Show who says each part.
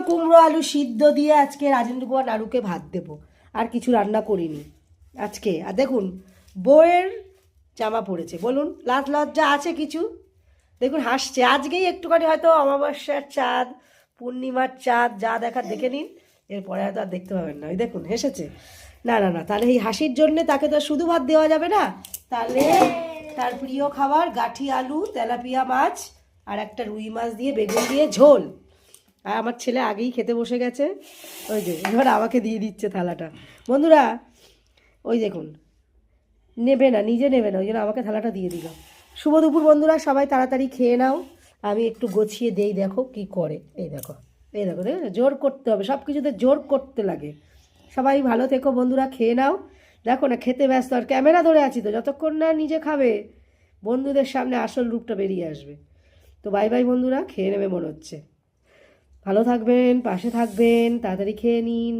Speaker 1: কুমড়ো আলু সিদ্ধ দিয়ে আজকে রাজেন্দ্র কুমার নাড়ুকে ভাত দেব। আর কিছু রান্না করিনি আজকে। আর দেখুন বউয়ের জামা পড়েছে, বলুন লাজ লজ্জা আছে কিছু? দেখুন হাসছে। আজকেই একটুখানি হয়তো অমাবস্যার চাঁদ, পূর্ণিমার চাঁদ যা দেখার দেখে নিন, এরপরে হয়তো আর দেখতে পাবেন না। ওই দেখুন হেসেছে। না না না, তাহলে এই হাসির জন্যে তাকে তো শুধু ভাত দেওয়া যাবে না। তাহলে তার প্রিয় খাবার গাঠি আলু, তেলাপিয়া মাছ আর একটা রুই মাছ দিয়ে বেগুন দিয়ে ঝোল। আর আমার ছেলে আগেই খেতে বসে গেছে। ওই যে এবার আমাকে দিয়ে দিচ্ছে থালাটা। বন্ধুরা ওই দেখুন, নেবে না, নিজে নেবে না, ওই জন্য আমাকে থালাটা দিয়ে দিল। শুভ দুপুর বন্ধুরা, সবাই তাড়াতাড়ি খেয়ে নাও। আমি একটু গোছিয়ে দেই, দেখো কি করে। এই দেখো, এই দেখো, দেখো জোর করতে হবে, সব কিছুতে জোর করতে লাগে। সবাই ভালো থেকো বন্ধুরা, খেয়ে নাও। দেখো না খেতে ব্যস্ত, আর ক্যামেরা ধরে আছি তো, যতক্ষণ না নিজে খাবে বন্ধুদের সামনে আসল রূপটা বেরিয়ে আসবে। তো বাই বাই বন্ধুরা, খেয়ে নেবে মনে হচ্ছে। ভালো থাকবেন, পাশে থাকবেন, তাড়াতাড়ি খেয়ে নিন।